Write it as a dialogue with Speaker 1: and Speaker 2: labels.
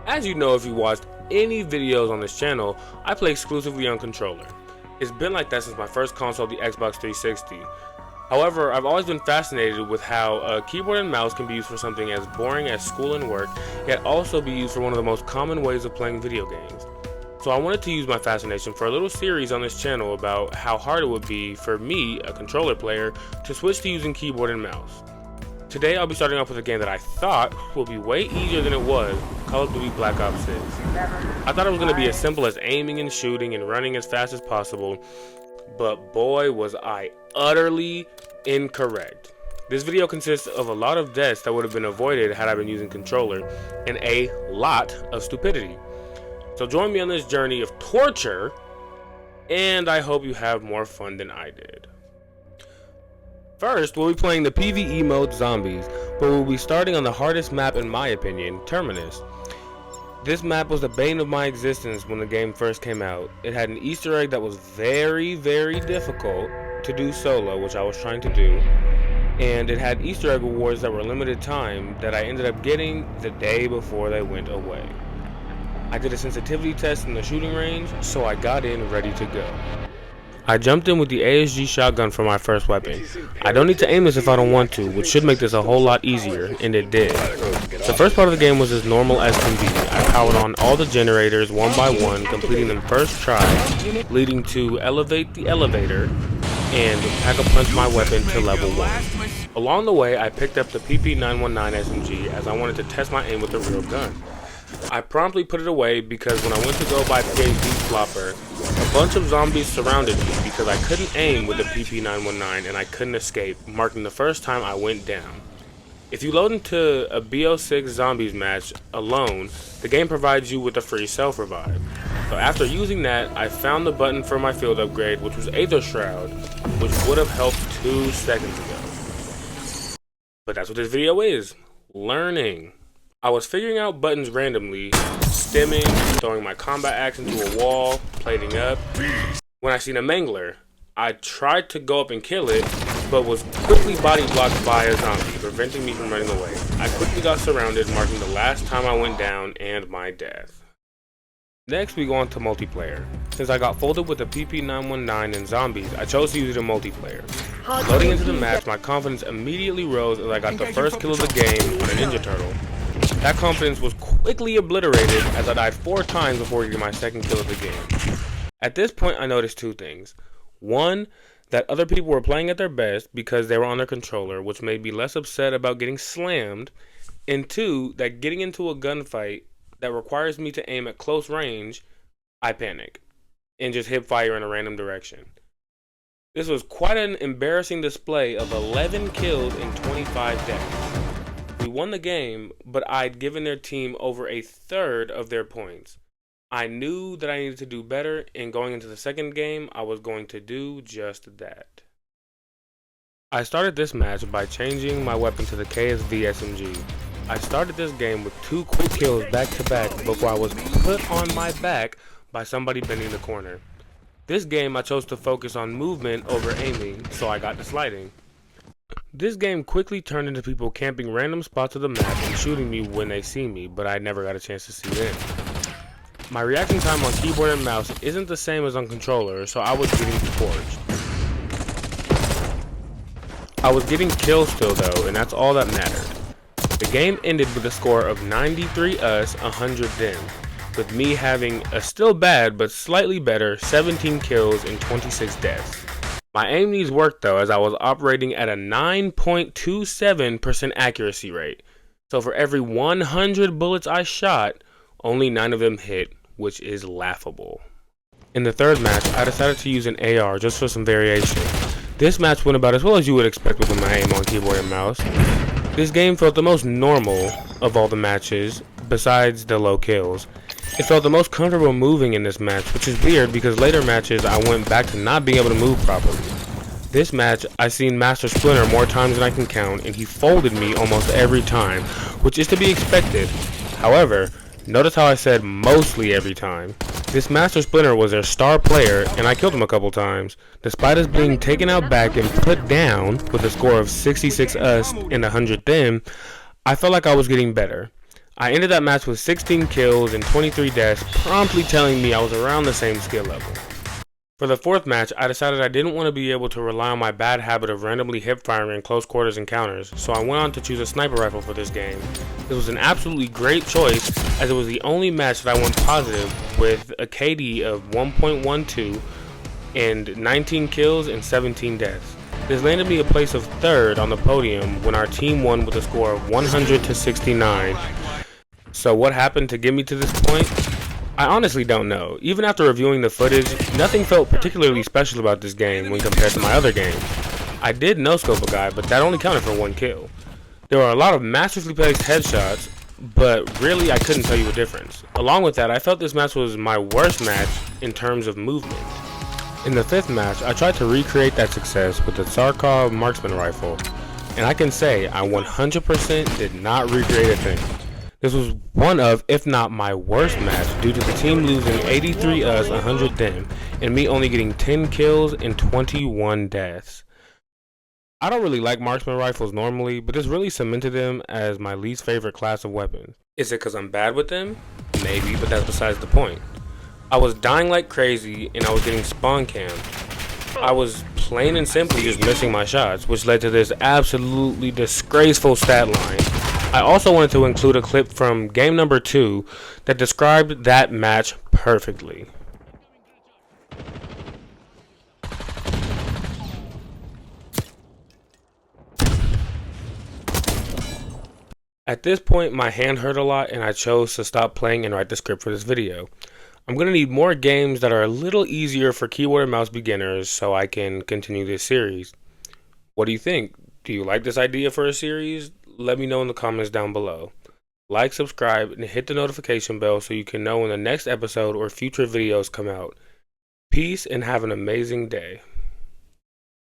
Speaker 1: As you know if you watched any videos on this channel, I play exclusively on controller. It's been like that since my first console, the Xbox 360. However, I've always been fascinated with how a keyboard and mouse can be used for something as boring as school and work, yet also be used for one of the most common ways of playing video games. So I wanted to use my fascination for a little series on this channel about how hard it would be for me, a controller player, to switch to using keyboard and mouse. Today I'll be starting off with a game that I thought would be way easier than it was, Call of Duty Black Ops 6. I thought it was going to be as simple as aiming and shooting and running as fast as possible, but boy was I utterly incorrect. This video consists of a lot of deaths that would have been avoided had I been using controller, and a lot of stupidity. So join me on this journey of torture, and I hope you have more fun than I did. First, we'll be playing the PvE mode Zombies, but we'll be starting on the hardest map in my opinion, Terminus. This map was the bane of my existence when the game first came out. It had an Easter egg that was very difficult to do solo, which I was trying to do, and it had Easter egg rewards that were limited time that I ended up getting the day before they went away. I did a sensitivity test in the shooting range, so I got in ready to go. I jumped in with the ASG shotgun for my first weapon. I don't need to aim this if I don't want to, which should make this a whole lot easier, and it did. The first part of the game was as normal as can be. I powered on all the generators one by one, completing them first try, leading to elevate the elevator, and pack-a-punch my weapon to level 1. Along the way, I picked up the PP919 SMG as I wanted to test my aim with a real gun. I promptly put it away because when I went to go buy PhD Flopper, a bunch of zombies surrounded me because I couldn't aim with the PP919 and I couldn't escape, marking the first time I went down. If you load into a BO6 zombies match alone, the game provides you with a free self-revive. So after using that, I found the button for my field upgrade, which was Aether Shroud, which would have helped 2 seconds ago. But that's what this video is, learning. I was figuring out buttons randomly, stimming, throwing my combat axe into a wall, plating up, when I seen a mangler. I tried to go up and kill it, but was quickly body blocked by a zombie, preventing me from running away. I quickly got surrounded, marking the last time I went down and my death. Next we go on to multiplayer. Since I got folded with the PP919 and zombies, I chose to use it in multiplayer. Loading into the match, my confidence immediately rose as I got the first kill of the game on a Ninja Turtle. That confidence was quickly obliterated as I died 4 times before getting my second kill of the game. At this point I noticed 2 things. 1, that other people were playing at their best because they were on their controller, which made me less upset about getting slammed, and 2, that getting into a gunfight that requires me to aim at close range, I panic and just hip fire in a random direction. This was quite an embarrassing display of 11 kills and 25 deaths. We won the game, but I'd given their team over 1/3 of their points. I knew that I needed to do better, and going into the second game, I was going to do just that. I started this match by changing my weapon to the KSV SMG. I started this game with 2 quick kills back to back before I was put on my back by somebody bending the corner. This game I chose to focus on movement over aiming, so I got to sliding. This game quickly turned into people camping random spots of the map and shooting me when they see me, but I never got a chance to see them. My reaction time on keyboard and mouse isn't the same as on controller, so I was getting torched. I was getting kills still though, and that's all that mattered. The game ended with a score of 93 us, 100 them, with me having a still bad but slightly better 17 kills and 26 deaths. My aim needs work though, as I was operating at a 9.27% accuracy rate. So for every 100 bullets I shot, only 9 of them hit, which is laughable. In the third match, I decided to use an AR just for some variation. This match went about as well as you would expect with my aim on keyboard and mouse. This game felt the most normal of all the matches, besides the low kills. It felt the most comfortable moving in this match, which is weird because later matches I went back to not being able to move properly. This match, I seen Master Splinter more times than I can count, and he folded me almost every time, which is to be expected. However, notice how I said mostly every time. This Master Splinter was their star player, and I killed him a couple times. Despite us being taken out back and put down with a score of 66 us and 100 them, I felt like I was getting better. I ended that match with 16 kills and 23 deaths, promptly telling me I was around the same skill level. For the fourth match, I decided I didn't want to be able to rely on my bad habit of randomly hip firing in close quarters encounters, so I went on to choose a sniper rifle for this game. This was an absolutely great choice, as it was the only match that I went positive with a KD of 1.12 and 19 kills and 17 deaths. This landed me a place of third on the podium when our team won with a score of 100 to 69. So what happened to get me to this point? I honestly don't know. Even after reviewing the footage, nothing felt particularly special about this game when compared to my other games. I did no-scope a guy, but that only counted for 1 kill. There were a lot of masterfully placed headshots, but really I couldn't tell you a difference. Along with that, I felt this match was my worst match in terms of movement. In the 5th match, I tried to recreate that success with the Sarkov marksman rifle, and I can say I 100% did not recreate a thing. This was one of, if not my worst match, due to the team losing 83 us, 100 them, and me only getting 10 kills and 21 deaths. I don't really like marksman rifles normally, but this really cemented them as my least favorite class of weapons. Is it because I'm bad with them? Maybe, but that's besides the point. I was dying like crazy and I was getting spawn cammed. I was plain and simply just missing my shots, which led to this absolutely disgraceful stat line. I also wanted to include a clip from game number 2 that described that match perfectly. At this point, my hand hurt a lot and I chose to stop playing and write the script for this video. I'm going to need more games that are a little easier for keyboard and mouse beginners so I can continue this series. What do you think? Do you like this idea for a series? Let me know in the comments down below. Like, subscribe, and hit the notification bell so you can know when the next episode or future videos come out. Peace and have an amazing day.